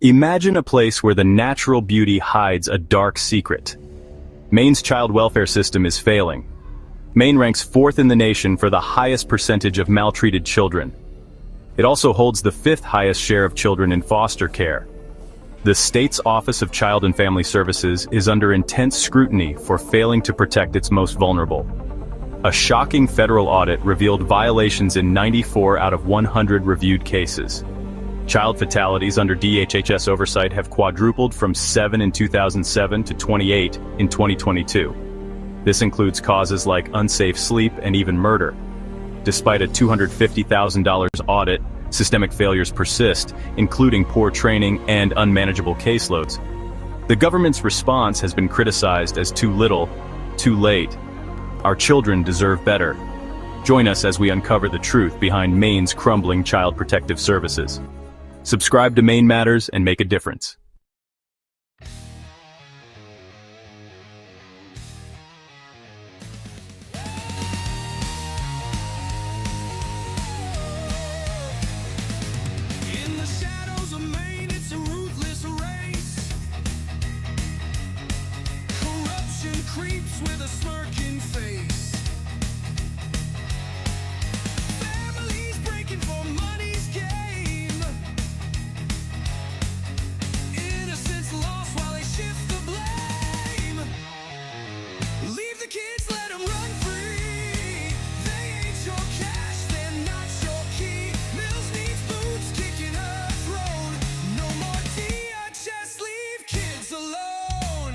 Imagine a place where the natural beauty hides a dark secret. Maine's child welfare system is failing. Maine ranks fourth in the nation for the highest percentage of maltreated children. It also holds the fifth highest share of children in foster care. The state's Office of Child and Family Services is under intense scrutiny for failing to protect its most vulnerable. A shocking federal audit revealed violations in 94 out of 100 reviewed cases. Child fatalities under DHHS oversight have quadrupled from 7 in 2007 to 28 in 2022. This includes causes like unsafe sleep and even murder. Despite a $250,000 audit, systemic failures persist, including poor training and unmanageable caseloads. The government's response has been criticized as too little, too late. Our children deserve better. Join us as we uncover the truth behind Maine's crumbling child protective services. Subscribe to Maine Matters and make a difference. In the shadows of Maine, it's a ruthless race. Corruption creeps with a smirking face. Families breaking for money's game. Innocents lost while they shift the blame. Leave the kids, let them run free. They ain't your cash, they're not your key. Mills needs boots, kicking her throne. No more DHS, leave kids alone.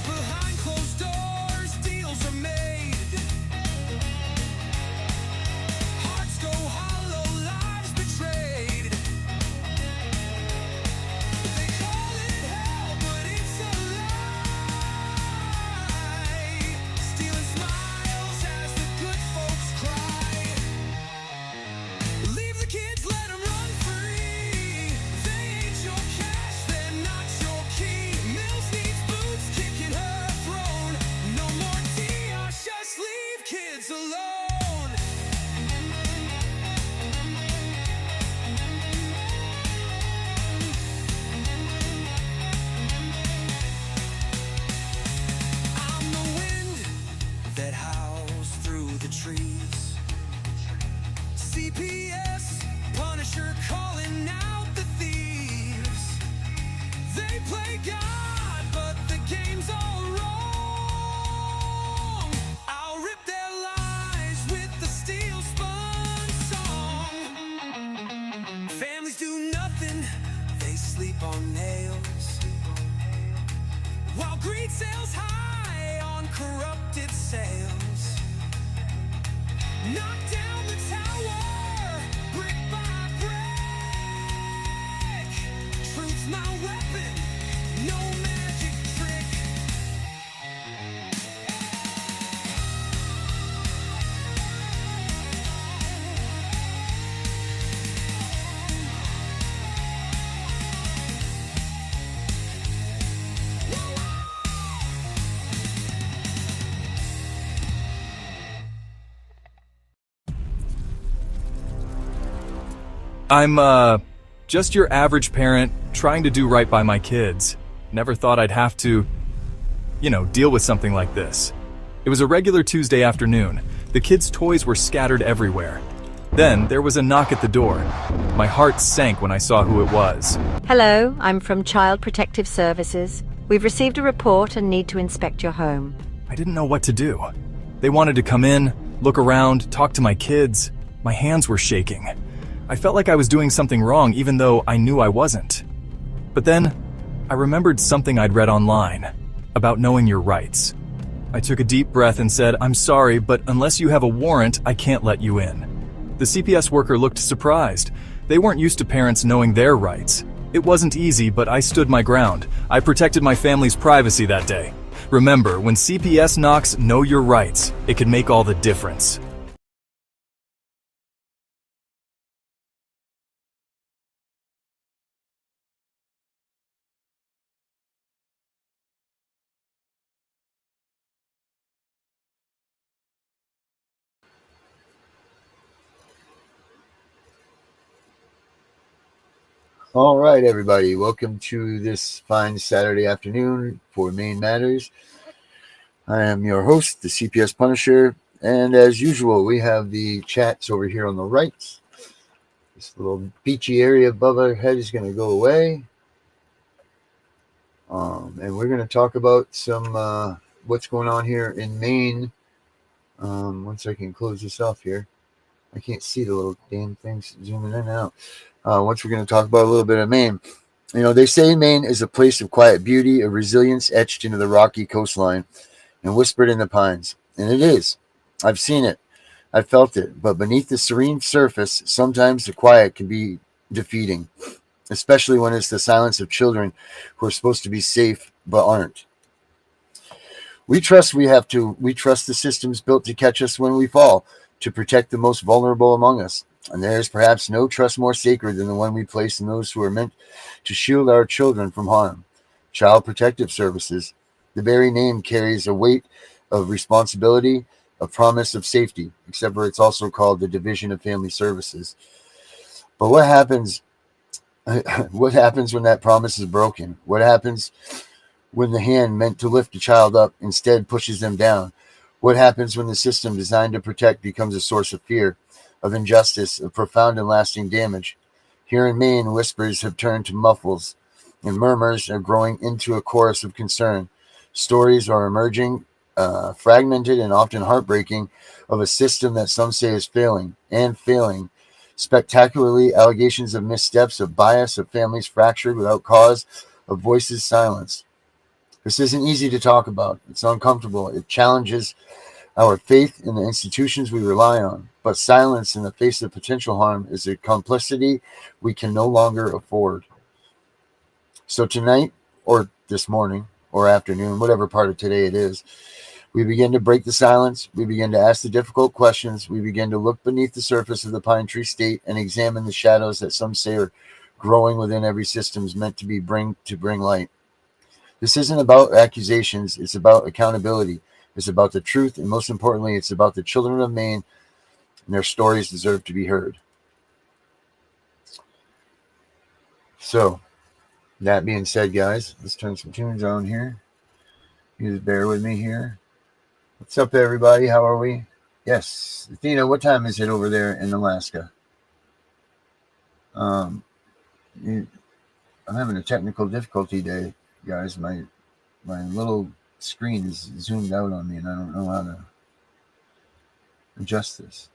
Behind closed doors, deals are made. Hearts go hollow, lives betrayed. They call it hell, but it's a lie. Stealing smiles as the good folks cry. Leave the kids, let them run free. They ain't your cash, they're not your key. Mills needs boots, kicking her throne. No more DHS, leave kids alone. I'm the wind that howls through the trees. CPS, Punisher calling out the thieves. They play God, but the game's all wrong. I'll rip their lies with the steel spun song. Families do nothing, they sleep on nails. While greed sails high on corrupted sails. Knock down the tower, brick by brick. Truth's my weapon, no magic trick. I'm, just your average parent trying to do right by my kids. Never thought I'd have to, deal with something like this. It was a regular Tuesday afternoon. The kids' toys were scattered everywhere. Then there was a knock at the door. My heart sank when I saw who it was. Hello, I'm from Child Protective Services. We've received a report and need to inspect your home. I didn't know what to do. They wanted to come in, look around, talk to my kids. My hands were shaking. I felt like I was doing something wrong even though I knew I wasn't. But then, I remembered something I'd read online about knowing your rights. I took a deep breath and said, "I'm sorry, but unless you have a warrant, I can't let you in." The CPS worker looked surprised. They weren't used to parents knowing their rights. It wasn't easy, but I stood my ground. I protected my family's privacy that day. Remember, when CPS knocks, know your rights. It can make all the difference. All right, everybody. Welcome to this fine Saturday afternoon for Maine Matters. I am your host, the CPS Punisher, and as usual, we have the chats over here on the right. This little beachy area above our head is going to go away, and we're going to talk about some what's going on here in Maine. Once I can close this off here, I can't see the little damn things zooming in and out. Once we're going to talk about a little bit of Maine. You know, they say Maine is a place of quiet beauty, of resilience etched into the rocky coastline and whispered in the pines. And it is. I've seen it. I've felt it. But beneath the serene surface, sometimes the quiet can be defeating, especially when it's the silence of children who are supposed to be safe but aren't. We trust the systems built to catch us when we fall, to protect the most vulnerable among us. And there is perhaps no trust more sacred than the one we place in those who are meant to shield our children from harm. Child Protective Services. The very name carries a weight of responsibility, a promise of safety, except for it's also called the Division of Family Services. But what happens what happens when that promise is broken? What happens when the hand meant to lift a child up instead pushes them down? What happens when the system designed to protect becomes a source of fear, of injustice, of profound and lasting damage? Here in Maine, whispers have turned to muffles, and murmurs are growing into a chorus of concern. Stories are emerging, fragmented and often heartbreaking, of a system that some say is failing, and failing spectacularly. Allegations of missteps, of bias, of families fractured without cause, of voices silenced. This isn't easy to talk about. It's uncomfortable. It challenges our faith in the institutions we rely on. But silence in the face of potential harm is a complicity we can no longer afford. So tonight, or this morning, or afternoon, whatever part of today it is, we begin to break the silence. We begin to ask the difficult questions. We begin to look beneath the surface of the Pine Tree State and examine the shadows that some say are growing within every system meant to bring light. This isn't about accusations. It's about accountability. It's about the truth. And most importantly, it's about the children of Maine, and their stories deserve to be heard. So, that being said, guys, let's turn some tunes on here. You just bear with me here. What's up, everybody? How are we? Yes. Athena, what time is it over there in Alaska? I'm having a technical difficulty day, guys. My little screen is zoomed out on me, and I don't know how to adjust this.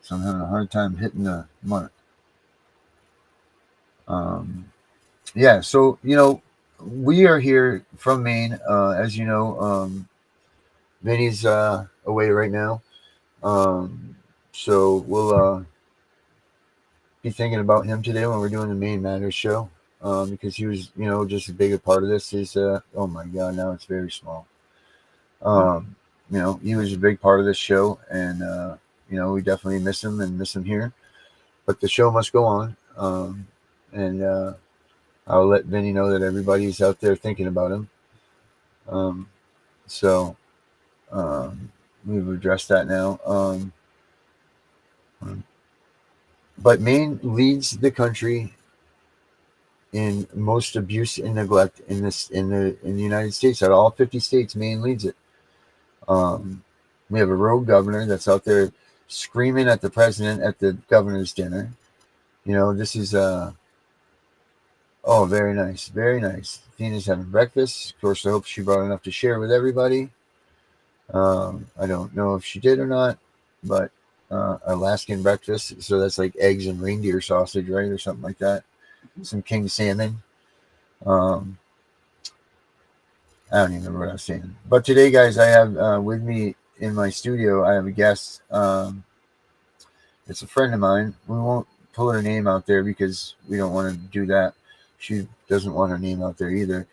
So I'm having a hard time hitting the mark. Yeah, so, we are here from Maine. As you know, Vinny's away right now. So we'll be thinking about him today when we're doing the Maine Matters show. Because he was, just as big a part of this. Is oh my God, now it's very small. He was a big part of this show, and we definitely miss him here. But the show must go on, and I'll let Vinny know that everybody's out there thinking about him. So we've addressed that now. But Maine leads the country in most abuse and neglect in the United States. Out of all 50 states, Maine leads it. We have a rogue governor that's out there screaming at the president at the governor's dinner. This is oh, very nice, very nice. Tina's having breakfast. Of course, I hope she brought enough to share with everybody. I don't know if she did or not, but Alaskan breakfast. So that's like eggs and reindeer sausage, right, or something like that. Some king salmon. I don't even remember what I was saying. But today, guys, I have with me in my studio, I have a guest. It's a friend of mine. We won't pull her name out there because we don't want to do that. She doesn't want her name out there either.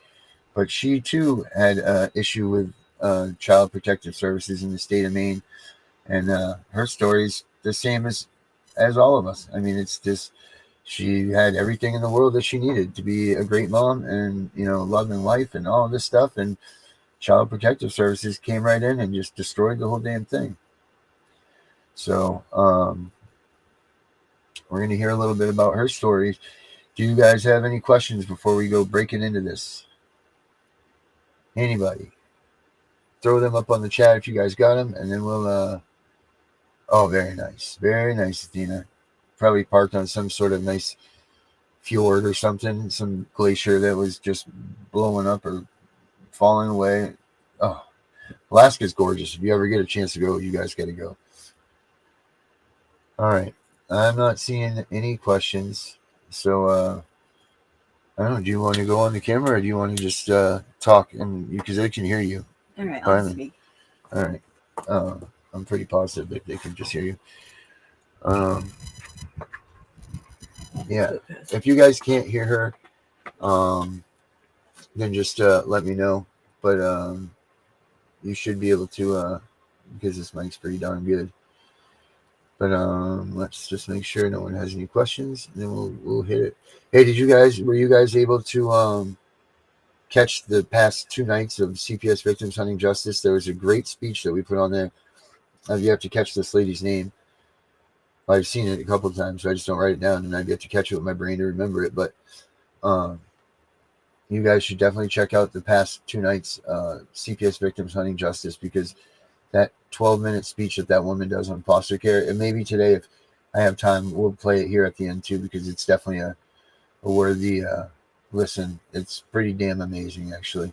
But she, too, had an issue with Child Protective Services in the state of Maine. And her story's the same as all of us. I mean, it's just she had everything in the world that she needed to be a great mom and, love and life and all this stuff. And Child Protective Services came right in and just destroyed the whole damn thing. So we're going to hear a little bit about her story. Do you guys have any questions before we go breaking into this? Anybody? Throw them up on the chat if you guys got them, and then we'll. Oh, very nice, Dina. Probably parked on some sort of nice fjord or something, some glacier that was just blowing up or falling away. Oh, Alaska's gorgeous. If you ever get a chance to go, you guys got to go. All right, I'm not seeing any questions, so I don't know. Do you want to go on the camera, or do you want to just talk? And because they can hear you. All right, I'll Finally. speak. All right. I'm pretty positive that they can just hear you. Yeah. If you guys can't hear her, then just let me know. But you should be able to, because this mic's pretty darn good. But let's just make sure no one has any questions, and then we'll hit it. Hey, were you guys able to catch the past 2 nights of CPS Victims Hunting Justice? There was a great speech that we put on there. You have to catch this lady's name. I've seen it a couple of times, so I just don't write it down, and I've got to catch it with my brain to remember it. But you guys should definitely check out the past 2 nights CPS Victims Hunting Justice, because that 12-minute speech that woman does on foster care, and maybe today, if I have time, we'll play it here at the end too, because it's definitely a worthy listen. It's pretty damn amazing, actually,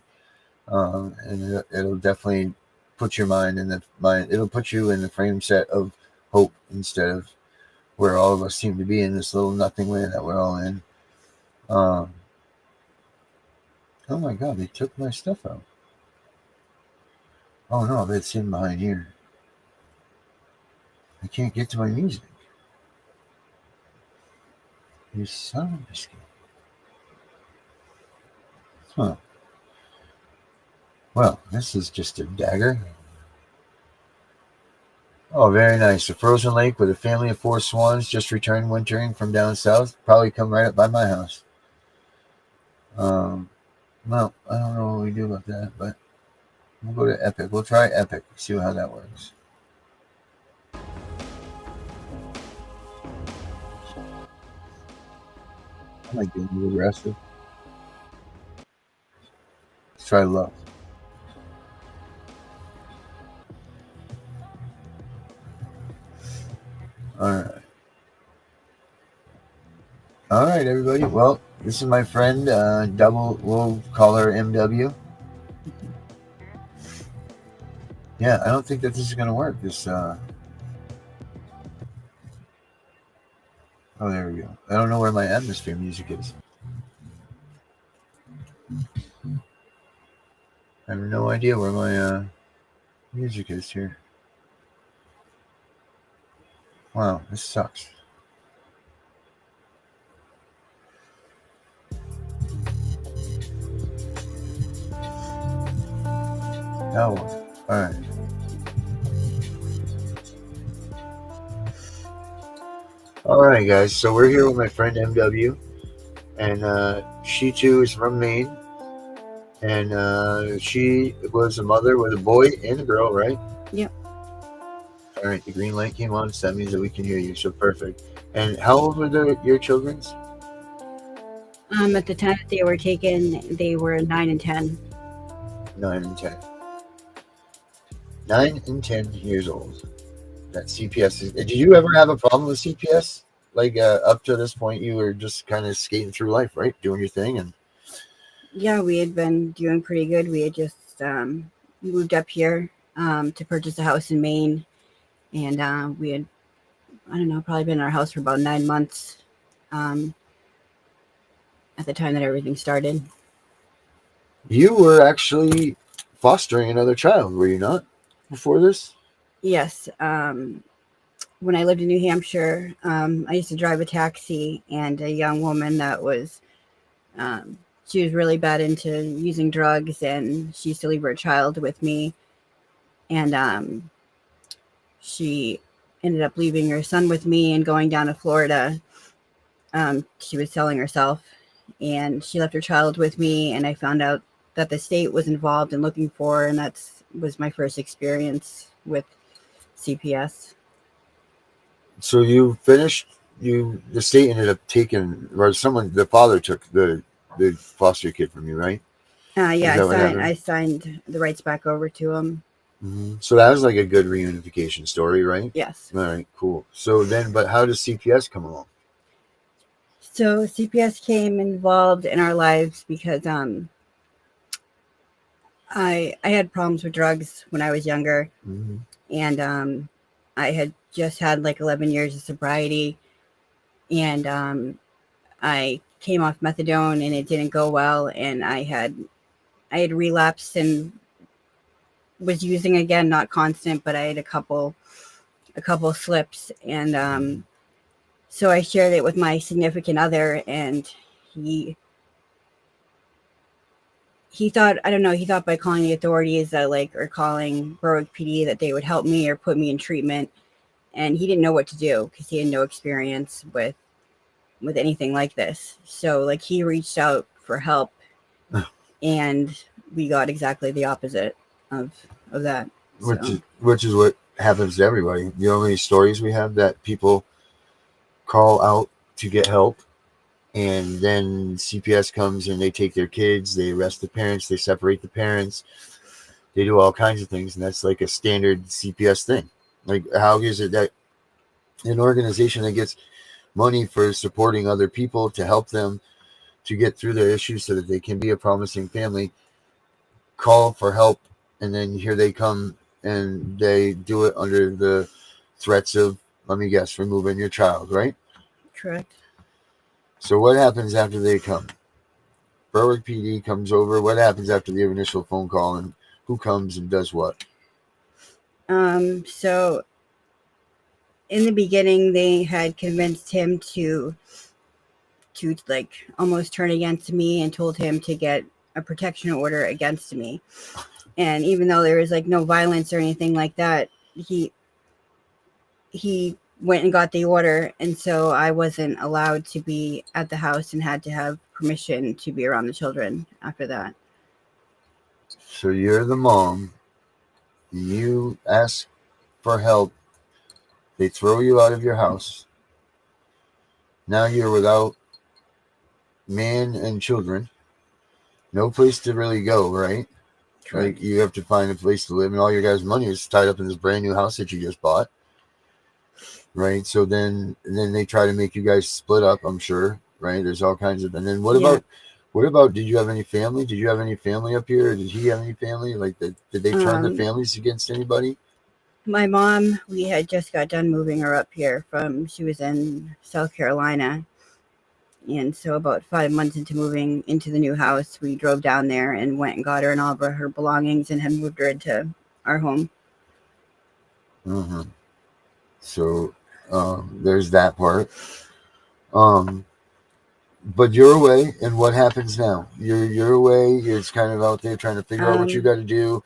and it'll definitely put your mind in the mind. It'll put you in the frame set of hope instead of where all of us seem to be in this little nothing land that we're all in. Oh my God, they took my stuff out. Oh no, it's in behind here. I can't get to my music. You son of a biscuit. Huh. Well, this is just a dagger. Oh, very nice. A frozen lake with a family of 4 swans just returned wintering from down south. Probably come right up by my house. Well, I don't know what we do about that, but we'll go to Epic. We'll try Epic. See how that works. I might get a little aggressive. Let's try love. All right, everybody. Well, this is my friend, we'll call her MW. Yeah, I don't think that this is going to work. Oh, there we go. I don't know where my atmosphere music is. I have no idea where my music is here. Wow, this sucks. Oh, all right. All right, guys. So we're here with my friend MW, and she too is from Maine, and she was a mother with a boy and a girl, right? Yep. All right. The green light came on, so that means that we can hear you. So perfect. And how old were your children's? At the time that they were taken, they were 9 and 10. 9 and 10. 9 and 10 years old. That CPS is. Did you ever have a problem with CPS? Like up to this point, you were just kind of skating through life, right? Doing your thing, and Yeah, we had been doing pretty good. We had just moved up here to purchase a house in Maine, and we had, I don't know, probably been in our house for about 9 months at the time that everything started. you were actually fostering another child, were you not? Before this? Yes. When I lived in New Hampshire, I used to drive a taxi, and a young woman that was, she was really bad into using drugs, and she used to leave her child with me. And she ended up leaving her son with me and going down to Florida. She was selling herself, and she left her child with me, and I found out that the state was involved in looking for her, and that was my first experience with CPS. So you finished the state ended up taking, or the father took the foster kid from you, right? Is Yeah, that what happened? I signed the rights back over to him. So that was like a good reunification story, right? Yes. All right, cool. So then, but how does CPS come along? So CPS came involved in our lives because I had problems with drugs when I was younger, Mm-hmm. and I had just had like 11 years of sobriety, and I came off methadone and it didn't go well, and I had relapsed and was using again, not constant, but I had a couple slips, and so I shared it with my significant other, and he thought, I don't know, he thought by calling the authorities that like, or calling Berwick PD, that they would help me or put me in treatment, and he didn't know what to do because he had no experience with anything like this. So like he reached out for help, and we got exactly the opposite of that. So Which is what happens to everybody. You know how many stories we have that people call out to get help, and then CPS comes and they take their kids, they arrest the parents, they separate the parents, they do all kinds of things, and that's like a standard CPS thing. Like, how is it that an organization that gets money for supporting other people to help them to get through their issues so that they can be a promising family, call for help, and then here they come and they do it under the threats of, let me guess, removing your child, right? correct. So what happens after they come? Berwick PD comes over. What happens after the initial phone call, and who comes and does what? So in the beginning, they had convinced him to like almost turn against me and told him to get a protection order against me. And even though there was like no violence or anything like that, he went and got the order, and so I wasn't allowed to be at the house and had to have permission to be around the children after that. So you're the mom. You ask for help. They throw you out of your house. Now you're without man and children. No place to really go, right? Correct. Like, you have to find a place to live, and all your guys' money is tied up in this brand new house that you just bought, right? So then they try to make you guys split up, I'm sure, right? There's all kinds of, and then what about, did you have any family? Did you have any family up here? Or did he have any family? Like, did they turn their families against anybody? My mom, we had just got done moving her up here she was in South Carolina. And so about 5 months into moving into the new house, we drove down there and went and got her and all of her belongings and had moved her into our home. Mm-hmm. So there's that part. But you're away, and what happens now? You're away. You're just kind of out there trying to figure out what you got to do.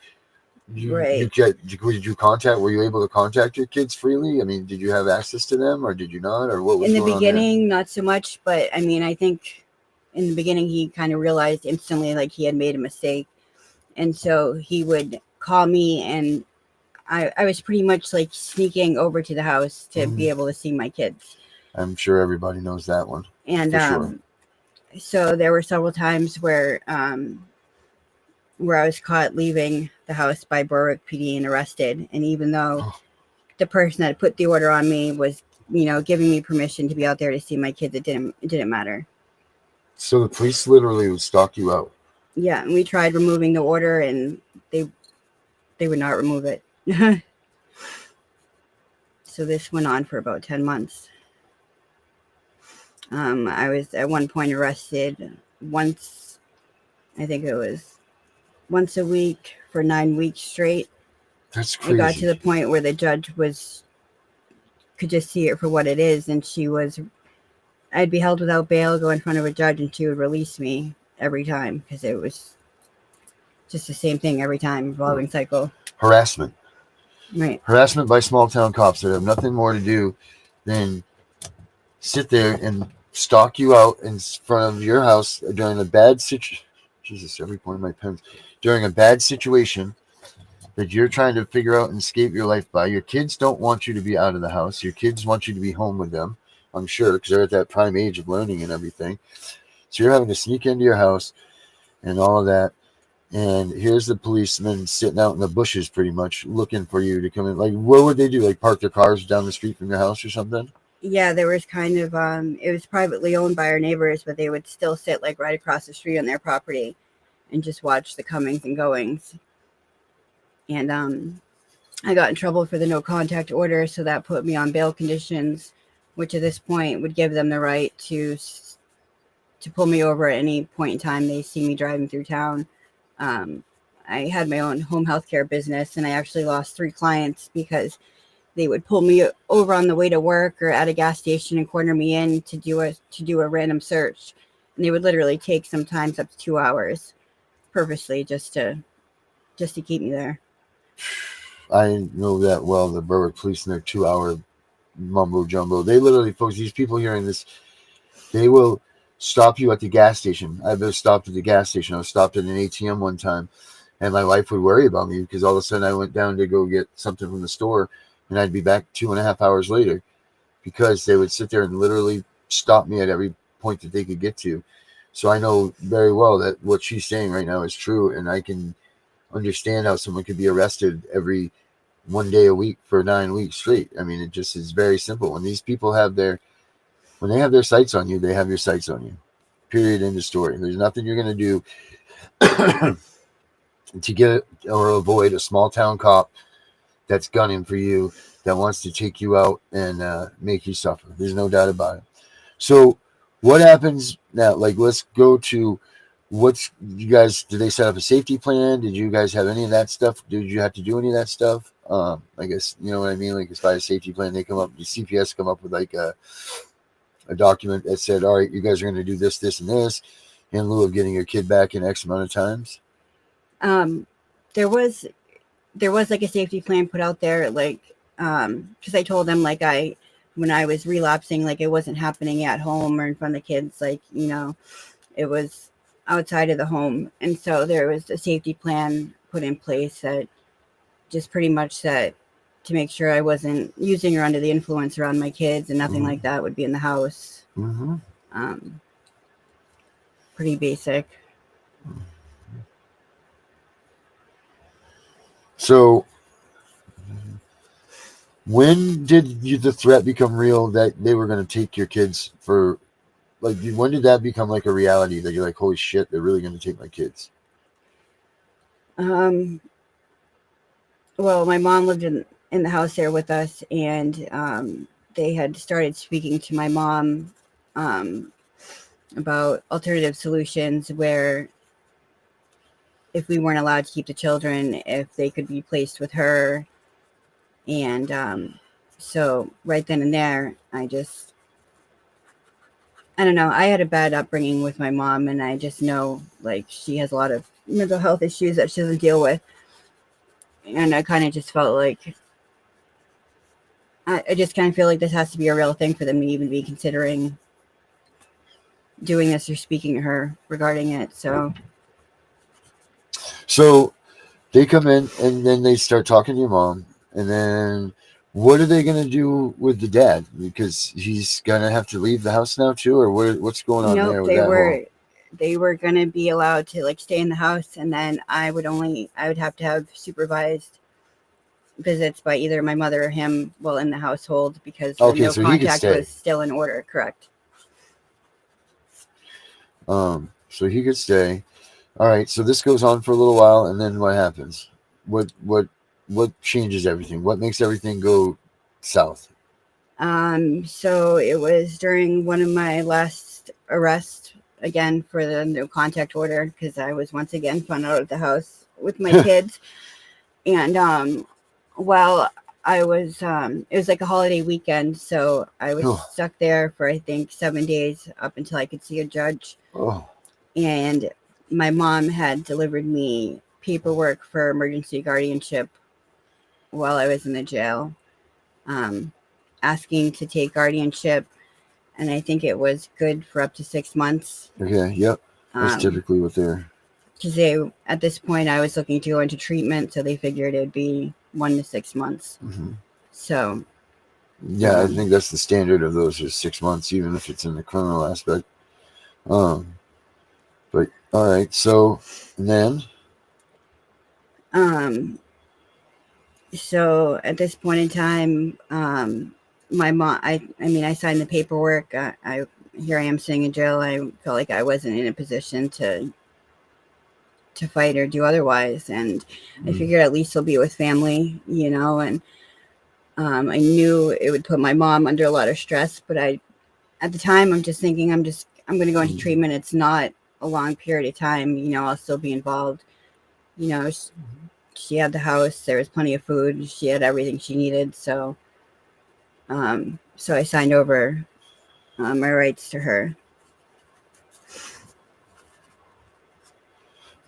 Right. Did you contact? Were you able to contact your kids freely? I mean, did you have access to them, or did you not, or what was In the going on there? beginning, not so much, but I mean, I think in the beginning he kind of realized instantly like he had made a mistake, and so he would call me, and I was pretty much like sneaking over to the house to be able to see my kids. I'm sure everybody knows that one. And for sure. So there were several times where I was caught leaving the house by Berwick PD and arrested. And even though the person that put the order on me was, giving me permission to be out there to see my kids, it didn't matter. So the police literally would stalk you out. Yeah, and we tried removing the order, and they would not remove it. So this went on for about 10 months. I was at one point arrested once, I think it was once a week for 9 weeks straight. That's crazy. It got to the point where the judge could just see it for what it is, and I'd be held without bail, go in front of a judge, and she would release me every time because it was just the same thing every time, revolving cycle. Harassment. Right. Harassment by small town cops that have nothing more to do than sit there and stalk you out in front of your house during a bad situation. Jesus, every point of my pens. During a bad situation that you're trying to figure out and escape your life by. Your kids don't want you to be out of the house. Your kids want you to be home with them. I'm sure, because they're at that prime age of learning and everything. So you're having to sneak into your house and all of that. And here's the policeman sitting out in the bushes pretty much looking for you to come in. Like, what would they do? Like park their cars down the street from your house or something? Yeah, there was kind of it was privately owned by our neighbors, but they would still sit like right across the street on their property and just watch the comings and goings. And I got in trouble for the no contact order, so that put me on bail conditions, which at this point would give them the right to pull me over at any point in time they see me driving through town. I had my own home health care business, and I actually lost 3 clients because they would pull me over on the way to work or at a gas station and corner me in to do a random search, and they would literally take sometimes up to 2 hours purposely just to keep me there. I know that well, the Berwick police and their 2-hour mumbo jumbo. They literally, folks, these people hearing this, they will stop you at the gas station. I've been stopped at the gas station. I was stopped at an ATM one time, and my wife would worry about me because all of a sudden I went down to go get something from the store, and I'd be back 2.5 hours later because they would sit there and literally stop me at every point that they could get to. So I know very well that what she's saying right now is true, and I can understand how someone could be arrested every 1 day a week for 9 weeks straight. I mean, it just is very simple. When these people have their sights on you, they have your sights on you. Period. End of story. There's nothing you're going to do to get or avoid a small town cop that's gunning for you, that wants to take you out and make you suffer. There's no doubt about it. So what happens now? Like, let's go to you guys, did they set up a safety plan? Did you guys have any of that stuff? Did you have to do any of that stuff? I guess, you know what I mean? Like, as far as safety plan, they come up, the CPS come up with like a document that said, all right, you guys are going to do this, this, and this in lieu of getting your kid back in X amount of times. There was like a safety plan put out there, like, because I told them, like, when I was relapsing, like, it wasn't happening at home or in front of the kids, like, you know, it was outside of the home. And so there was a safety plan put in place that just pretty much said to make sure I wasn't using or under the influence around my kids, and nothing like that would be in the house. Pretty basic. So when did the threat become real that they were going to take your kids for, like, when did that become like a reality that you're like, holy shit, they're really going to take my kids? Well, my mom lived in the house there with us, and they had started speaking to my mom about alternative solutions where if we weren't allowed to keep the children, if they could be placed with her. And so right then and there, I don't know. I had a bad upbringing with my mom, and I just know, like, she has a lot of mental health issues that she doesn't deal with. And I kind of just felt like, I just kind of feel like this has to be a real thing for them to even be considering doing this or speaking to her regarding it. So they come in and then they start talking to your mom, and then what are they going to do with the dad? Because he's going to have to leave the house now too, or what's going on there with that? They were going to be allowed to, like, stay in the house, and then I would have to have supervised visits by either my mother or him while in the household, because the no contact was still in order. Correct. So he could stay. All right. So this goes on for a little while, and then what happens? What changes everything? What makes everything go south? So it was during one of my last arrests, again for the no contact order, because I was once again found out at the house with my kids. And well, I was it was like a holiday weekend, so I was stuck there for, I think, 7 days up until I could see a judge. And my mom had delivered me paperwork for emergency guardianship while I was in the jail, asking to take guardianship, and I think it was good for up to 6 months. Okay, yep. That's typically what they're... Because at this point, I was looking to go into treatment, so they figured it'd be 1 to 6 months. So Yeah, I think that's the standard of those is 6 months, even if it's in the criminal aspect. But all right, so and then Um, so at this point in time, my mom, I mean, I signed the paperwork. Here I am sitting in jail. I felt like I wasn't in a position to fight or do otherwise, and I figured at least I'll be with family, you know. And I knew it would put my mom under a lot of stress, but at the time, I'm just thinking, I'm going to go into treatment. It's not a long period of time, you know. I'll still be involved, you know. She had the house, there was plenty of food, she had everything she needed, so I signed over my rights to her.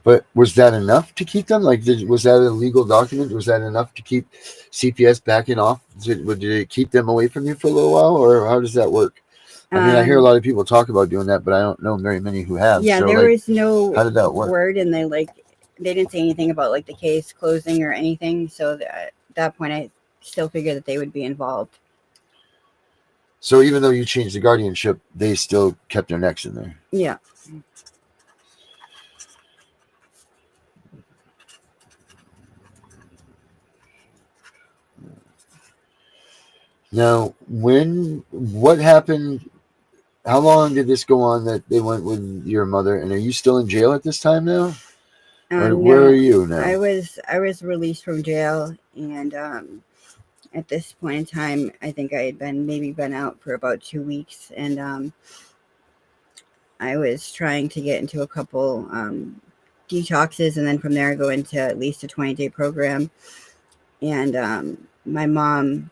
But was that enough to keep them? Like, was that a legal document? Was that enough to keep CPS backing off? Did it keep them away from you for a little while, or how does that work? I mean, I hear a lot of people talk about doing that, but I don't know very many who have. Yeah, so, there like, was no how did that work? word, and they didn't say anything about like the case closing or anything. So at that point, I still figured that they would be involved. So even though you changed the guardianship, they still kept their necks in there. Yeah. Now, what happened? How long did this go on that they went with your mother? And are you still in jail at this time now? Or where No, are you now? I was released from jail, and at this point in time, I think I had been out for about 2 weeks, and I was trying to get into a couple detoxes, and then from there go into at least a 20-day program. And my mom,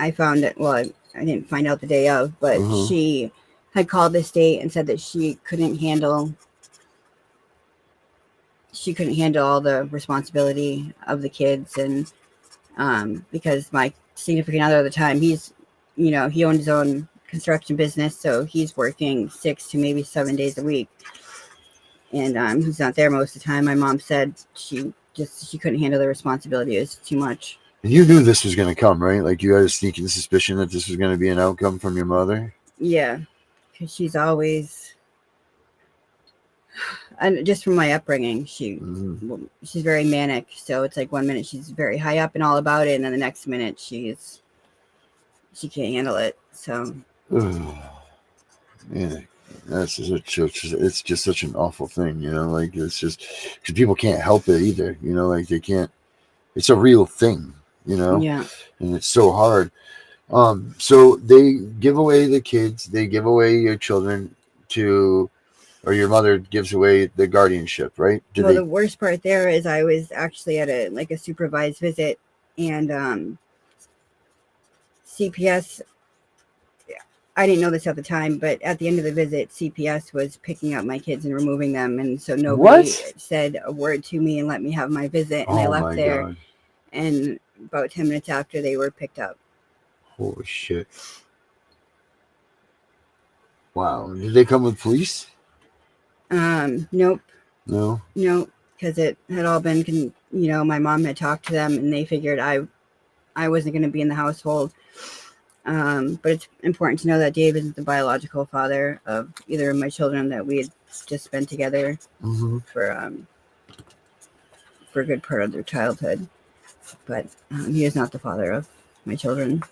I found it. Well, I didn't find out the day of, but she had called the state and said that she couldn't handle all the responsibility of the kids, and because my significant other at the time, he's, you know, he owned his own construction business, so he's working 6 to maybe 7 days a week, and he's not there most of the time. My mom said she couldn't handle the responsibility. It was too much. And you knew this was going to come, right? Like, you had a sneaking suspicion that this was going to be an outcome from your mother? Yeah, because she's always, and just from my upbringing, she's very manic. So it's like 1 minute she's very high up and all about it, and then the next minute she can't handle it. So yeah, it's just such an awful thing, you know. Like, it's just because people can't help it either, you know. Like, they can't. It's a real thing, you know. Yeah. And it's so hard. So they give away the kids, they give away your children to, or your mother gives away the guardianship, right? The worst part there is I was actually at a supervised visit, and CPS, I didn't know this at the time, but at the end of the visit, CPS was picking up my kids and removing them, and so nobody said a word to me and let me have my visit, and I left there. God. And about 10 minutes after, they were picked up. Holy shit. Wow. Did they come with police? Nope. No? Nope. Because it had all been, you know, my mom had talked to them, and they figured I wasn't going to be in the household. But it's important to know that Dave isn't the biological father of either of my children, that we had just been together for a good part of their childhood. But he is not the father of my children.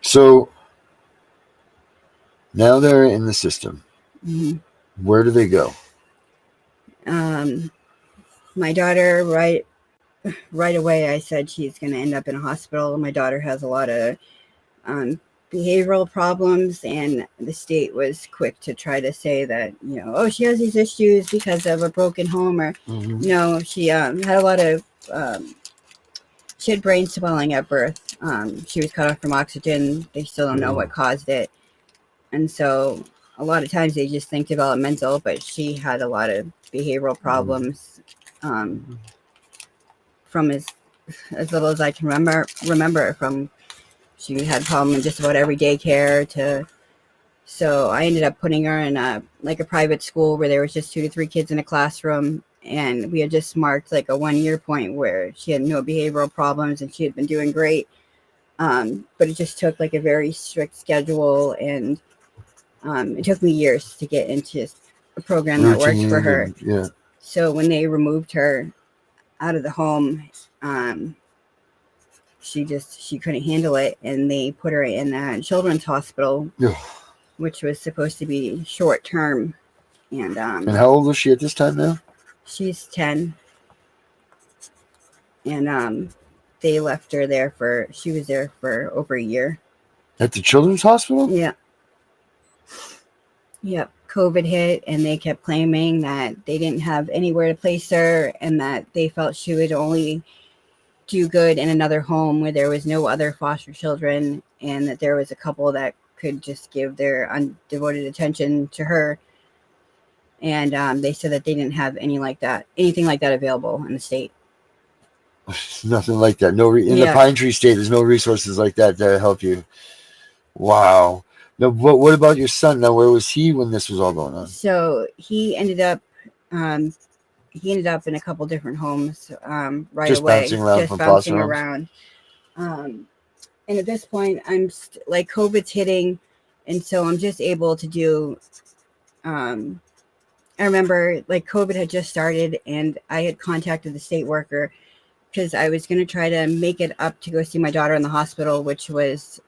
So now they're in the system. Where do they go? My daughter, right away, I said she's going to end up in a hospital. My daughter has a lot of behavioral problems, and the state was quick to try to say that, you know, oh, she has these issues because of a broken home, or no, she had a lot of she had brain swelling at birth. She was cut off from oxygen. They still don't know what caused it, and so a lot of times they just think developmental, but she had a lot of behavioral problems from as little as I can remember. From she had problems in just about every daycare to. So I ended up putting her in a private school where there was just 2 to 3 kids in a classroom, and we had just marked like a 1 year point where she had no behavioral problems and she had been doing great. But it just took like a very strict schedule, and it took me years to get into a program that worked for Routine her. and- yeah. So when they removed her out of the home, she couldn't handle it, and they put her in a children's hospital, Ugh. which was supposed to be short term. And And how old was she at this time now? she's 10, and they left her there she was there for over a year. At the children's hospital? Yeah. Yep. COVID hit, and they kept claiming that they didn't have anywhere to place her, and that they felt she would only do good in another home where there was no other foster children, and that there was a couple that could just give their undevoted attention to her. And they said that they didn't have anything like that available in the state. Nothing like that. In the Yeah. Pine Tree State, there's no resources like that to help you. Wow. Now, what about your son? Now, where was he when this was all going on? So he ended up in a couple different homes right Just away, bouncing around just from bouncing foster homes? around. And at this point, I'm like COVID's hitting, and so I'm just able to do. I remember like COVID had just started, and I had contacted the state worker because I was going to try to make it up to go see my daughter in the hospital, which was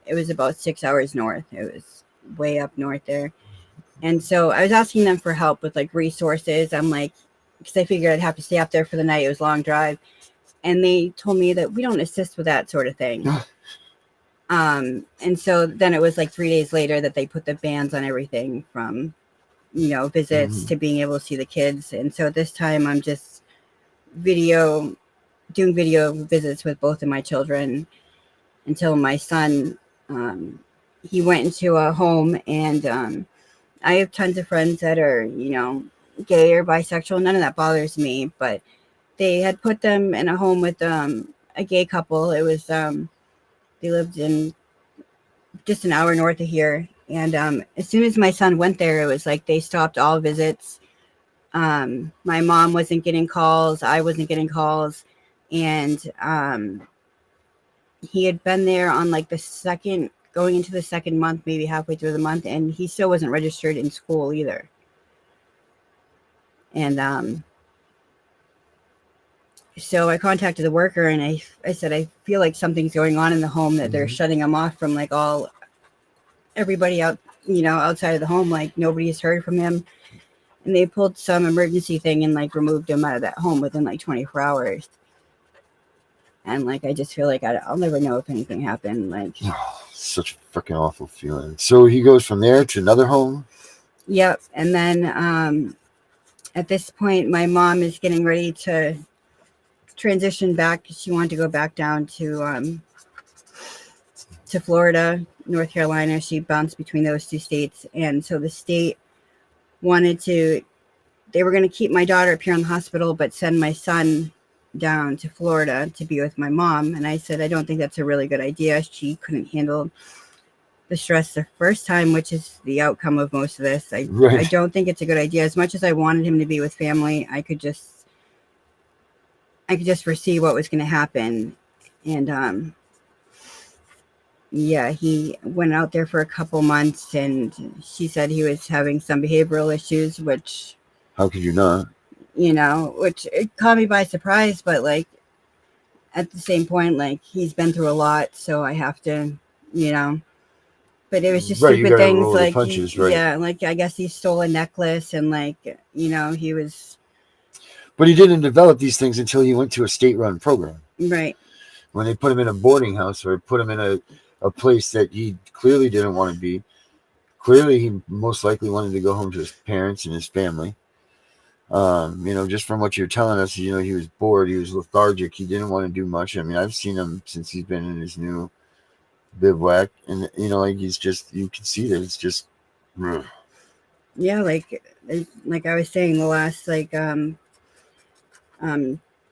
about 6 hours north. It was way up north there. And so I was asking them for help with like resources. I'm like, because I figured I'd have to stay up there for the night. It was a long drive. And they told me that we don't assist with that sort of thing. And so then it was like 3 days later that they put the bans on everything from, visits to being able to see the kids. And so at this time I'm just doing video visits with both of my children until my son, he went into a home, and I have tons of friends that are, gay or bisexual. None of that bothers me, but they had put them in a home with a gay couple. It was, they lived in just an hour north of here. And as soon as my son went there, it was like they stopped all visits. My mom wasn't getting calls. I wasn't getting calls. And he had been there on like going into the second month, maybe halfway through the month, and he still wasn't registered in school either. And so I contacted the worker, and I said, I feel like something's going on in the home, that they're shutting him off from like everybody out, outside of the home. Like nobody's heard from him. And they pulled some emergency thing and like removed him out of that home within like 24 hours. And like, I just feel like I'll never know if anything happened. Like, Such a freaking awful feeling. So he goes from there to another home? yep. And then at this point, my mom is getting ready to transition back. She wanted to go back down to Florida, North Carolina. She bounced between those two states. And so the state they were going to keep my daughter up here in the hospital, but send my son down to Florida to be with my mom. And I said, I don't think that's a really good idea. She couldn't handle the stress the first time, which is the outcome of most of this. I don't think it's a good idea. As much as I wanted him to be with family, I could just foresee what was going to happen. And he went out there for a couple months, and she said he was having some behavioral issues, which, how could you not? Which it caught me by surprise, but like at the same point, like he's been through a lot, so I have to, but it was just stupid things like, punches, right? Yeah, like I guess he stole a necklace, and like, he was. But he didn't develop these things until he went to a state-run program. Right. When they put him in a boarding house or put him in a place that he clearly didn't want to be. Clearly, he most likely wanted to go home to his parents and his family. Just from what you're telling us, he was bored, he was lethargic, he didn't want to do much. I mean, I've seen him since he's been in his new bivouac, and like he's just, you can see that it's just Yeah, like I was saying, the last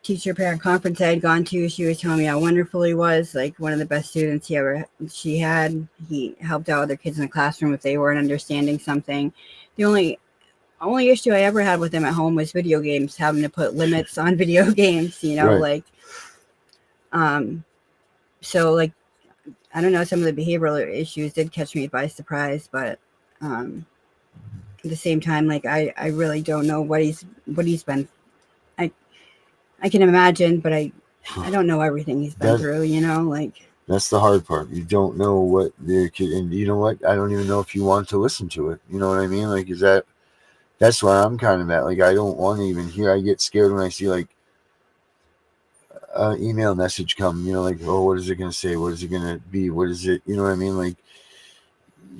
teacher parent conference I had gone to, she was telling me how wonderful he was, like one of the best students she had. He helped out other kids in the classroom if they weren't understanding something. The only only issue I ever had with them at home was video games, having to put limits on video games, you know, Right. like, so like, I don't know, some of the behavioral issues did catch me by surprise, but, at the same time, like, I really don't know what he's been, I can imagine, but I don't know everything he's been That- through, you know, like, That's the hard part. You don't know what their kid, and you know what? I don't even know if you want to listen to it. You know what I mean? Like, that's where I'm kind of at. Like, I don't want to even hear. I get scared when I see like an email message come. You know, like, oh, what is it going to say? What is it going to be? What is it? You know what I mean? Like,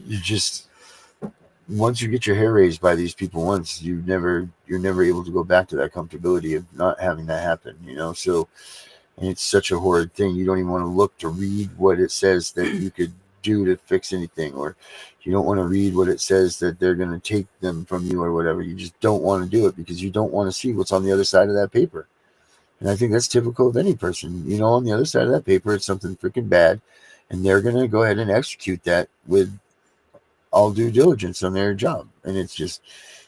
you just, once you get your hair raised by these people once, you're never able to go back to that comfortability of not having that happen. You know, so. And it's such a horrid thing. You don't even want to look to read what it says that you could do to fix anything, or you don't want to read what it says that they're going to take them from you or whatever. You just don't want to do it because you don't want to see what's on the other side of that paper. And I think that's typical of any person. You know, on the other side of that paper, it's something freaking bad, and they're going to go ahead and execute that with all due diligence on their job. And it's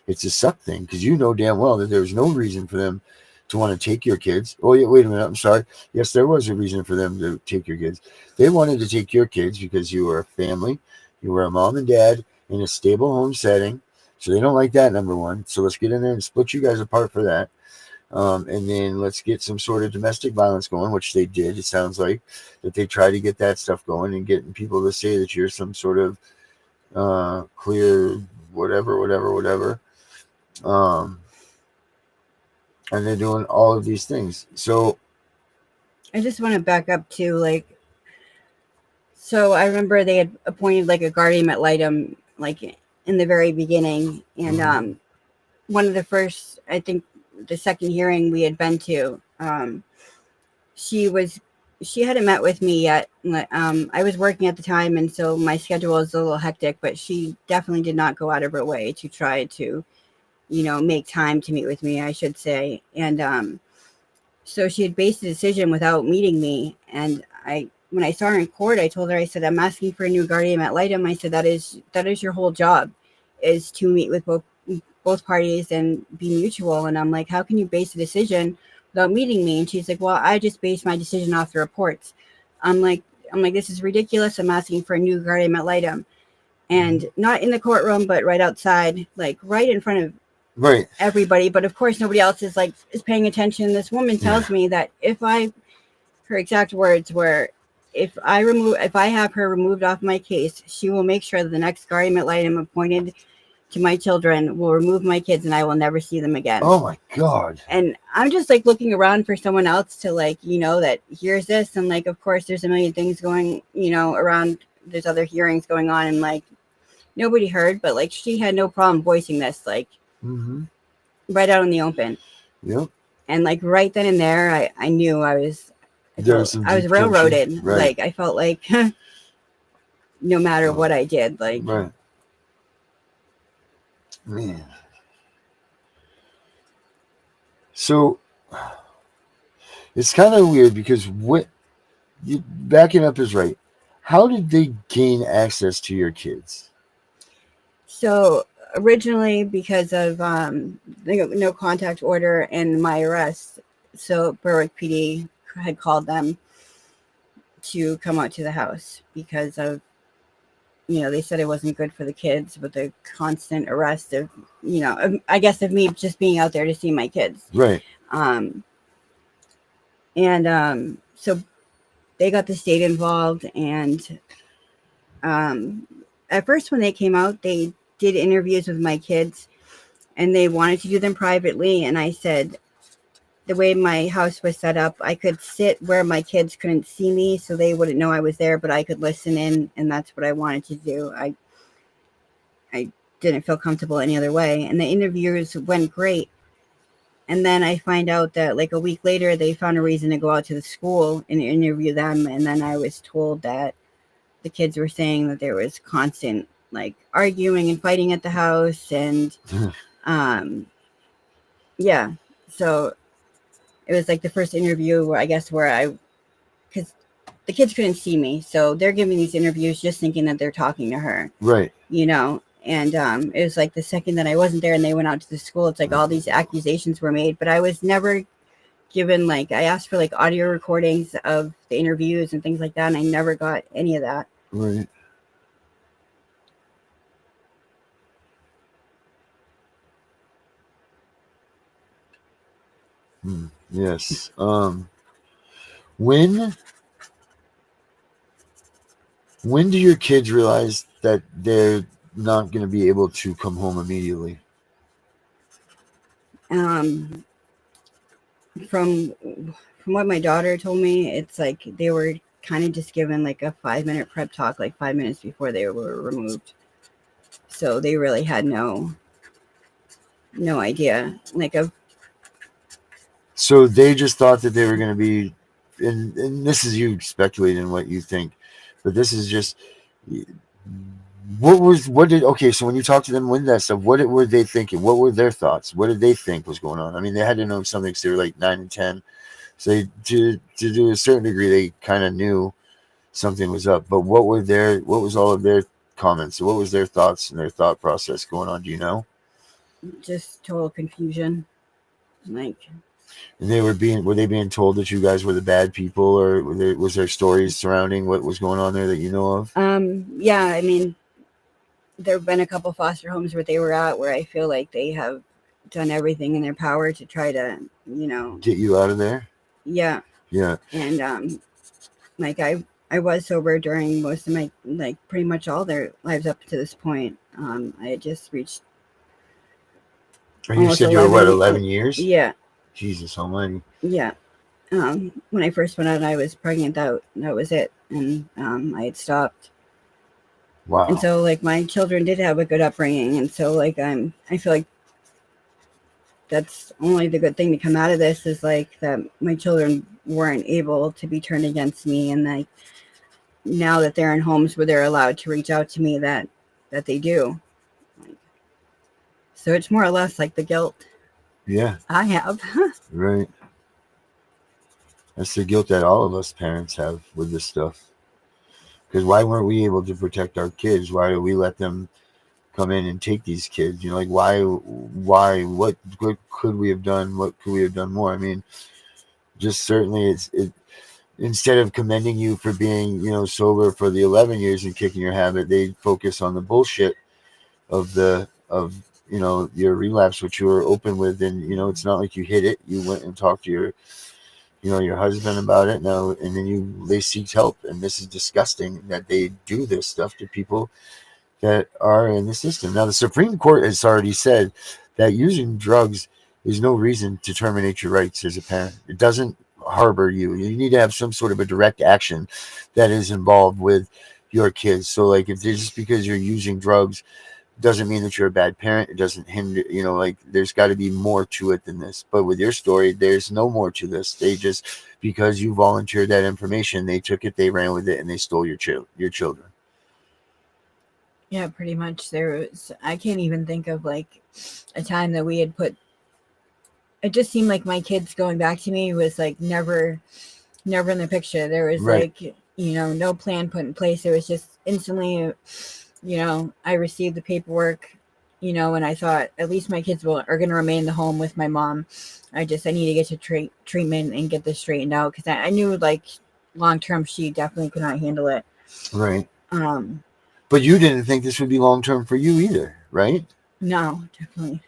a suck thing because you know damn well that there's no reason for them to want to take your kids. Oh, yeah, wait a minute. I'm sorry. Yes, there was a reason for them to take your kids. They wanted to take your kids because you were a family. You were a mom and dad in a stable home setting. So they don't like that, number one. So let's get in there and split you guys apart for that. And then let's get some sort of domestic violence going, which they did. It sounds like that they try to get that stuff going and getting people to say that you're some sort of clear whatever. And they're doing all of these things. So I just want to back up to, like, so I remember they had appointed like a guardian ad litem, like in the very beginning. And one of the first, I think the second hearing we had been to, she hadn't met with me yet. I was working at the time, and so my schedule was a little hectic, but she definitely did not go out of her way to try to, you know, make time to meet with me, I should say. And so she had based a decision without meeting me. And when I saw her in court, I told her, I said, I'm asking for a new guardian ad litem. I said, that is your whole job, is to meet with both parties and be mutual. And I'm like, how can you base a decision without meeting me? And she's like, well, I just based my decision off the reports. I'm like, this is ridiculous. I'm asking for a new guardian ad litem. And not in the courtroom, but right outside, like right in front of everybody. But of course, nobody else is paying attention. This woman tells me that her exact words were, if I have her removed off my case, she will make sure that the next guardian ad litem appointed to my children will remove my kids and I will never see them again. Oh my God. And I'm just like looking around for someone else to, like, you know, that hears this. And like, of course, there's a million things going, you know, around. There's other hearings going on, and like nobody heard, but like she had no problem voicing this, like right out in the open. Yep. And like right then and there, I knew I was railroaded. Right. Like I felt like no matter what I did, like Right. Man. So it's kind of weird because backing up is right. How did they gain access to your kids? So originally, because of no contact order and my arrest, so Berwick PD had called them to come out to the house because of, you know, they said it wasn't good for the kids with the constant arrest of, you know, I guess of me just being out there to see my kids. Right. So they got the state involved, and at first when they came out, they did interviews with my kids, and they wanted to do them privately. And I said, the way my house was set up, I could sit where my kids couldn't see me, so they wouldn't know I was there, but I could listen in, and that's what I wanted to do. I didn't feel comfortable any other way. And the interviews went great. And then I find out that like a week later, they found a reason to go out to the school and interview them. And then I was told that the kids were saying that there was constant like arguing and fighting at the house. And yeah, so it was like the first interview where because the kids couldn't see me. So they're giving these interviews just thinking that they're talking to her. Right. You know, And it was like the second that I wasn't there and they went out to the school, it's like all these accusations were made, but I was never given, like, I asked for like audio recordings of the interviews and things like that, and I never got any of that. Right. Yes. When do your kids realize that they're not going to be able to come home immediately? From what my daughter told me, it's like they were kind of just given like a 5-minute prep talk, like 5 minutes before they were removed. So they really had no idea. So they just thought that they were going to be, and this is you speculating what you think, but this is just okay, so when you talk to them with that stuff, what were they thinking? What were their thoughts? What did they think was going on? I mean, they had to know something because they were like 9 and 10. So to do a certain degree, they kind of knew something was up. But what was all of their comments? What was their thoughts and their thought process going on? Do you know? Just total confusion. And were they being told that you guys were the bad people, or was there stories surrounding what was going on there that you know of? Yeah, I mean, there have been a couple foster homes where they were at where I feel like they have done everything in their power to try to, get you out of there. Yeah. And I was sober during most of my, like, pretty much all their lives up to this point. I had just reached. And you said you were 11 years? Yeah. Jesus almighty. Yeah. When I first went out, I was pregnant. That was it, and I had stopped. Wow. And so, like, my children did have a good upbringing, and so, like, I feel like that's only the good thing to come out of this is like that my children weren't able to be turned against me, and like now that they're in homes where they're allowed to reach out to me, that they do. So it's more or less like the guilt. Yeah. I have. Right. That's the guilt that all of us parents have with this stuff. Because why weren't we able to protect our kids? Why do we let them come in and take these kids? You know, like why, what could we have done? What could we have done more? I mean, just certainly instead of commending you for being, sober for the 11 years and kicking your habit, they focus on the bullshit of your relapse, which you were open with. And, it's not like you hid it. You went and talked to your husband about it now, and then they seek help. And this is disgusting that they do this stuff to people that are in the system. Now, the Supreme Court has already said that using drugs is no reason to terminate your rights as a parent. It doesn't harbor you. You need to have some sort of a direct action that is involved with your kids. So, like, if just because you're using drugs doesn't mean that you're a bad parent. It doesn't hinder, there's got to be more to it than this. But with your story, there's no more to this. They just, because you volunteered that information, they took it, they ran with it, and they stole your children. Yeah, pretty much. I can't even think of like a time that we had put. It just seemed like my kids going back to me was like never in the picture. There was like, no plan put in place. It was just instantly, I received the paperwork, and I thought at least my kids are going to remain in the home with my mom. I need to get to treatment and get this straightened out, because I knew like long term she definitely could not handle it. Right. But you didn't think this would be long term for you either, right? No, definitely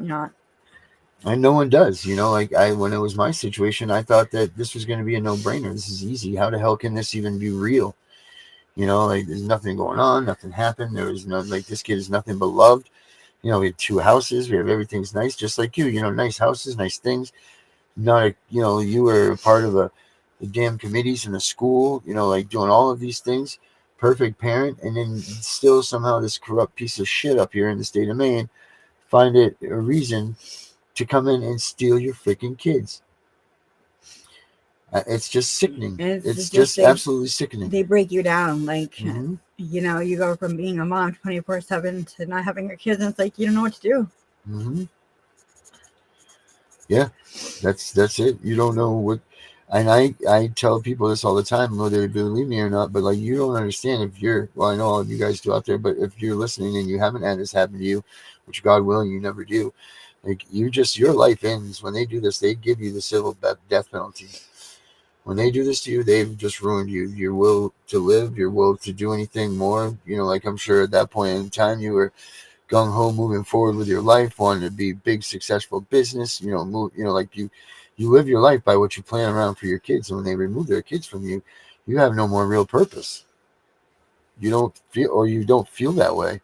not. And no one does. When it was my situation, I thought that this was going to be a no-brainer. This is easy. How the hell can this even be real? There's nothing going on. Nothing happened. There was this kid is nothing but loved. We have 2 houses. We have everything's nice, just like you. Nice houses, nice things. You were a part of the damn committees in the school. Doing all of these things. Perfect parent, and then still somehow this corrupt piece of shit up here in the state of Maine find it a reason to come in and steal your freaking kids. It's just sickening. It's just absolutely sickening. They break you down, like you go from being a mom 24/7 to not having your kids, and it's like you don't know what to do. Yeah, that's it. You don't know what. And I tell people this all the time, whether they believe me or not, but like, you don't understand if you're, well, I know all of you guys do out there, but if you're listening and you haven't had this happen to you, which God willing, you never do, like, your life ends when they do this. They give you the civil death penalty. When they do this to you, they've just ruined you. Your will to live, your will to do anything more. Like, I'm sure at that point in time, you were gung ho moving forward with your life, wanting to be big, successful business. Like you live your life by what you plan around for your kids. And when they remove their kids from you, you have no more real purpose. You don't feel that way.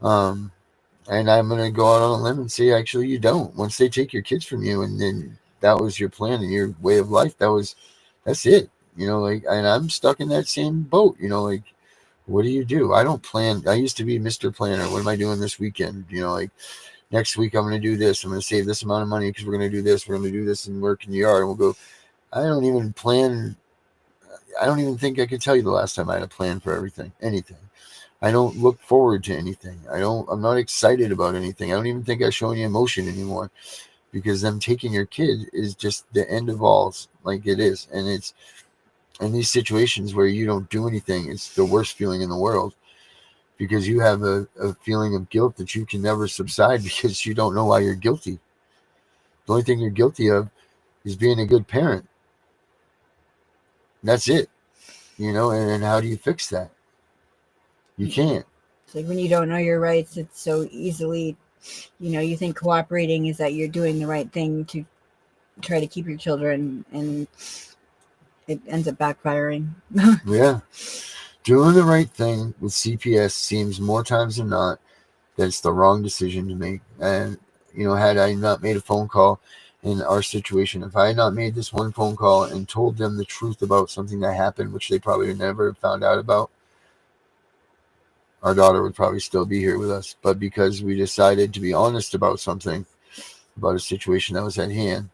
And I'm going to go out on a limb and say, actually, you don't. Once they take your kids from you, and then that was your plan and your way of life, that's it. And I'm stuck in that same boat. Like, what do? I don't plan. I used to be Mr. Planner. What am I doing this weekend? Like, next week I'm going to do this. I'm going to save this amount of money because we're going to do this. We're going to do this and work in the yard. And we'll go. I don't even plan. I don't even think I could tell you the last time I had a plan for anything. I don't look forward to anything. I'm not excited about anything. I don't even think I show any emotion anymore, because them taking your kid is just the end of all. Like, it is. And it's in these situations where you don't do anything, it's the worst feeling in the world, because you have a feeling of guilt that you can never subside because you don't know why you're guilty. The only thing you're guilty of is being a good parent. That's it. And how do you fix that? You can't. It's like when you don't know your rights, it's so easily, you think cooperating is that you're doing the right thing to try to keep your children, and it ends up backfiring. Yeah. Doing the right thing with CPS seems more times than not that it's the wrong decision to make. And, had I not made a phone call in our situation, if I had not made this one phone call and told them the truth about something that happened, which they probably never found out about, our daughter would probably still be here with us. But because we decided to be honest about something, about a situation that was at hand,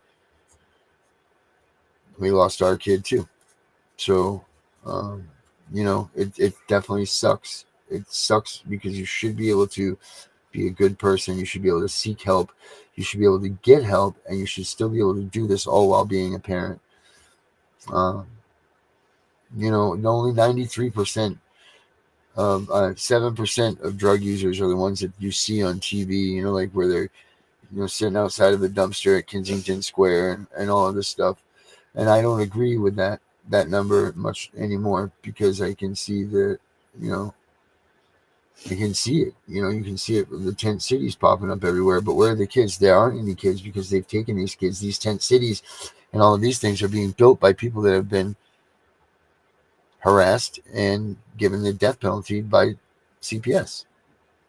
we lost our kid too. So, it definitely sucks. It sucks because you should be able to be a good person. You should be able to seek help. You should be able to get help, and you should still be able to do this all while being a parent. Only 93% of 7% of drug users are the ones that you see on TV, like where they're, sitting outside of the dumpster at Kensington Square and all of this stuff. And I don't agree with that number much anymore, because I can see that, you can see it. You can see it with the tent cities popping up everywhere. But where are the kids? There aren't any kids, because they've taken these kids. These tent cities and all of these things are being built by people that have been harassed and given the death penalty by CPS.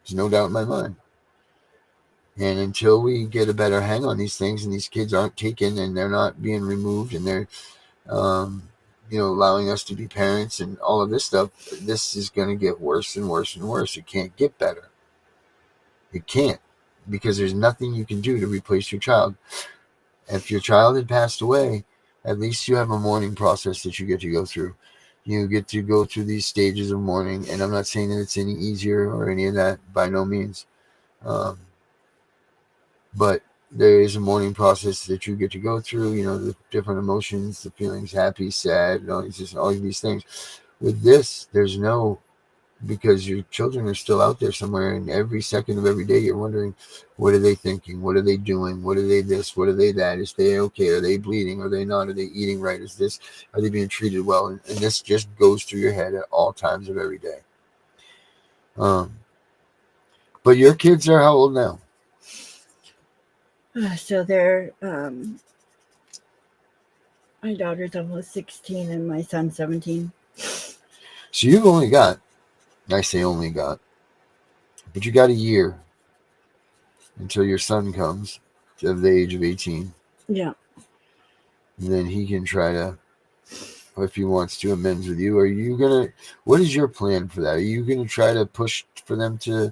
There's no doubt in my mind. And until we get a better hang on these things, and these kids aren't taken and they're not being removed, and they're allowing us to be parents and all of this stuff, this is going to get worse and worse and worse. It can't get better. It can't, because there's nothing you can do to replace your child. If your child had passed away, at least you have a mourning process that you get to go through. You get to go through these stages of mourning, and I'm not saying that it's any easier or any of that, by no means. But there is a mourning process that you get to go through, the different emotions, the feelings, happy, sad, all of these things. With this, there's no, because your children are still out there somewhere, and every second of every day you're wondering, what are they thinking? What are they doing? What are they this? What are they that? Is they okay? Are they bleeding? Are they not? Are they eating right? Are they being treated well? And this just goes through your head at all times of every day. But your kids are how old now? So they're, my daughter's almost 16 and my son's 17. So you've only got, I say only got, but you got a year until your son comes of the age of 18. Yeah. And then he can try to, if he wants to, amends with you. What is your plan for that? Are you going to try to push for them to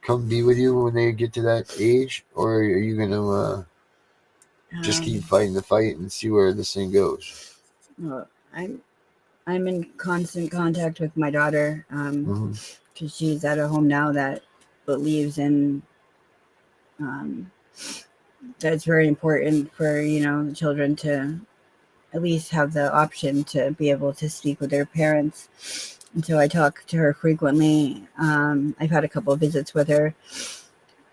come be with you when they get to that age? Or are you going to just keep fighting the fight and see where this thing goes? Well, I'm in constant contact with my daughter, because she's at a home now that believes in that it's very important for the children to at least have the option to be able to speak with their parents. And so I talk to her frequently. I've had a couple of visits with her.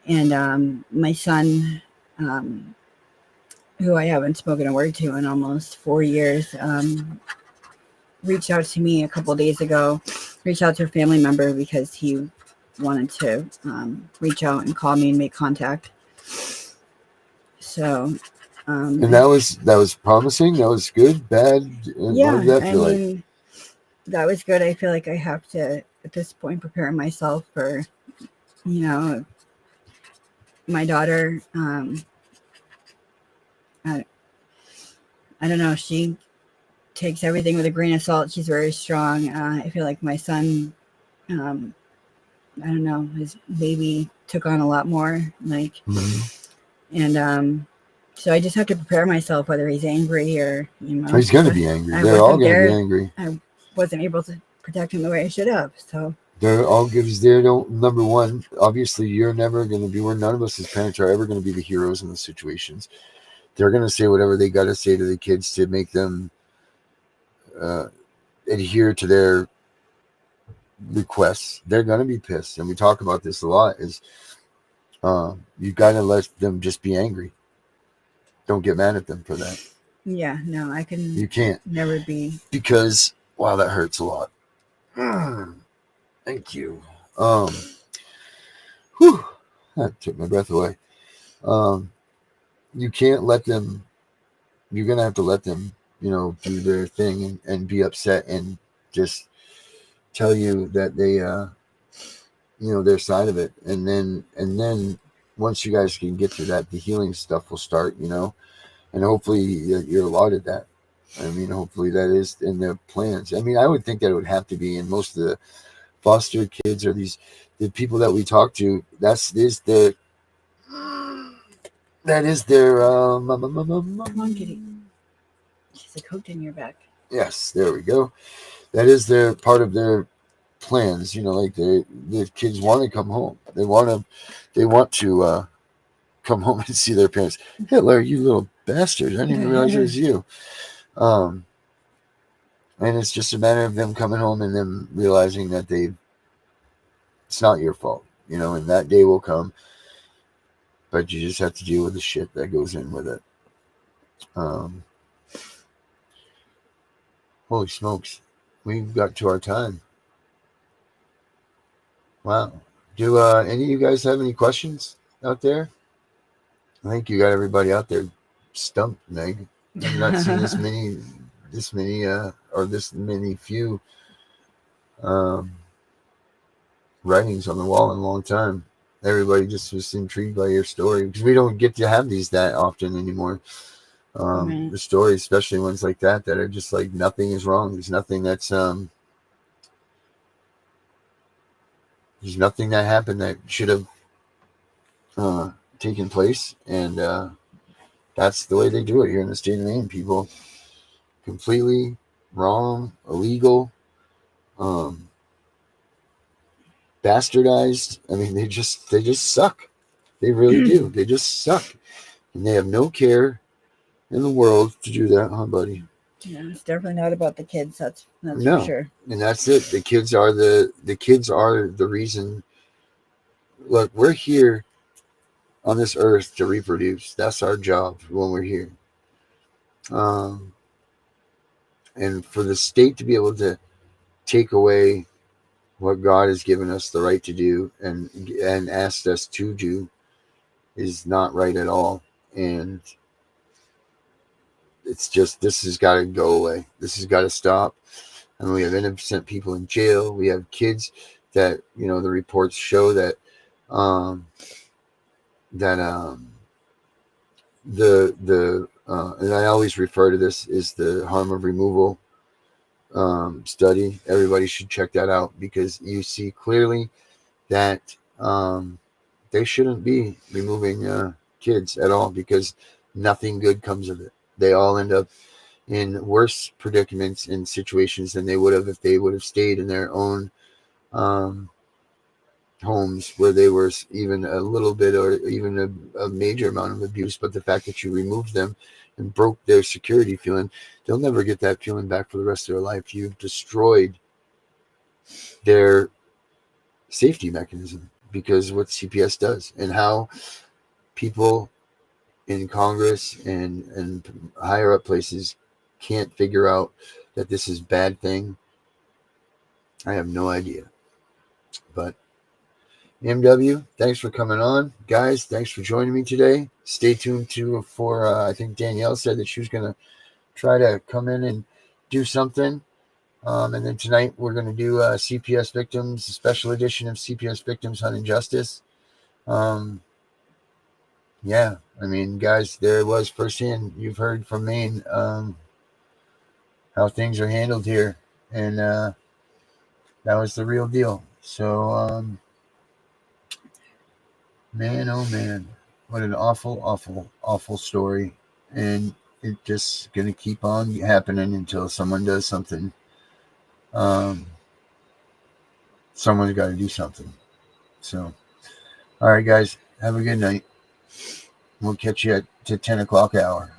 And my son, who I haven't spoken a word to in almost 4 years, reached out to me a couple of days ago, reached out to a family member because he wanted to reach out and call me and make contact. So, And that was promising. That was good, bad. And yeah, what did that I feel like? mean, that was good. I feel like I have to, at this point, prepare myself for, my daughter. I don't know. She takes everything with a grain of salt. She's very strong. I feel like my son, I don't know, his baby took on a lot more. Like, and so I just have to prepare myself, whether he's angry or, He's going to be angry. I They're all wasn't going to there. be angry. I wasn't able to protect him the way I should have. So They're all gives their number one. Obviously, you're never going to be. None of us as parents are ever going to be the heroes in the situations. They're going to say whatever they got to say to the kids to make them adhere to their requests. They're going to be pissed, and we talk about this a lot. Is you got to let them just be angry. Don't get mad at them for that. yeah, no, I can. You can't never be. because wow, that hurts a lot. Thank you. Whew, that took my breath away. You can't let them. You're gonna have to let them, do their thing and be upset and just tell you that they, their side of it, and then once you guys can get through that, the healing stuff will start, and hopefully you're allotted that. I mean, hopefully that is in their plans. I mean, I would think that it would have to be in most of the foster kids or the people that we talk to. That is their. Come on, kitty. She's like hooked in your back. Yes, there we go. That is their part of their plans. Like the kids want to come home. They want to come home and see their parents. Hitler, you little bastard! I didn't even realize it was you. And it's just a matter of them coming home and them realizing that it's not your fault, and that day will come. But you just have to deal with the shit that goes in with it. Holy smokes. We've got to our time. Wow. Do any of you guys have any questions out there? I think you got everybody out there stumped, Meg. I've not seen this many few writings on the wall in a long time. Everybody just was intrigued by your story because we don't get to have these that often anymore. Right. The stories, especially ones like that are just like nothing is wrong. There's nothing that's there's nothing that happened that should have taken place, and that's the way they do it here in the state of Maine. People completely wrong, illegal, bastardized. I mean, they just suck. They really do. They just suck, and they have no care in the world to do that, huh, buddy? Yeah, it's definitely not about the kids. That's No. for sure. And that's it. The kids are the reason. Look, we're here on this earth to reproduce. That's our job when we're here. And for the state to be able to take away what God has given us the right to do and asked us to do is not right at all. And it's just, this has got to go away. This has got to stop. And we have innocent people in jail. We have kids that, the reports show that, and I always refer to this as the harm of removal study. Everybody should check that out because you see clearly that they shouldn't be removing kids at all because nothing good comes of it. They all end up in worse predicaments and situations than they would have if they would have stayed in their own homes where they were even a little bit or even a major amount of abuse. But the fact that you removed them, and broke their security feeling, they'll never get that feeling back for the rest of their life. You've destroyed their safety mechanism, because what CPS does, and how people in Congress and higher up places can't figure out that this is a bad thing. I have no idea. But MW, thanks for coming on. Guys, thanks for joining me today. Stay tuned for I think Danielle said that she was going to try to come in and do something. And then tonight we're going to do CPS Victims, a special edition of CPS Victims Hunting Justice. Yeah, I mean, guys, there it was firsthand. You've heard from Maine how things are handled here. And that was the real deal. So, man, oh man, what an awful, awful, awful story. And it's just going to keep on happening until someone does something. Someone's got to do something. So, all right, guys, have a good night. We'll catch you at the 10 o'clock hour.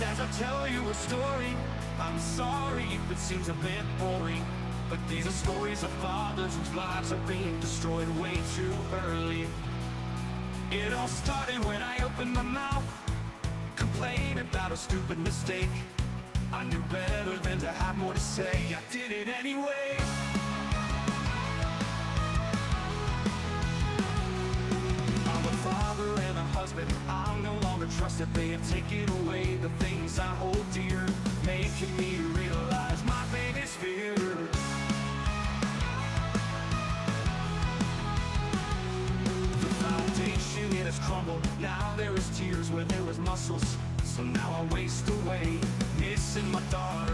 As I tell you a story, I'm sorry if it seems a bit boring, but these are stories of fathers whose lives are being destroyed way too early. It all started when I opened my mouth, complaining about a stupid mistake. I knew better than to have more to say. I did it anyway. I'm a father and a husband. I'm no longer trusted. They have taken away the things I hold dear, making me realize my biggest fear. The foundation, it has crumbled. Now there is tears where there was muscles. So now I waste away, missing my daughter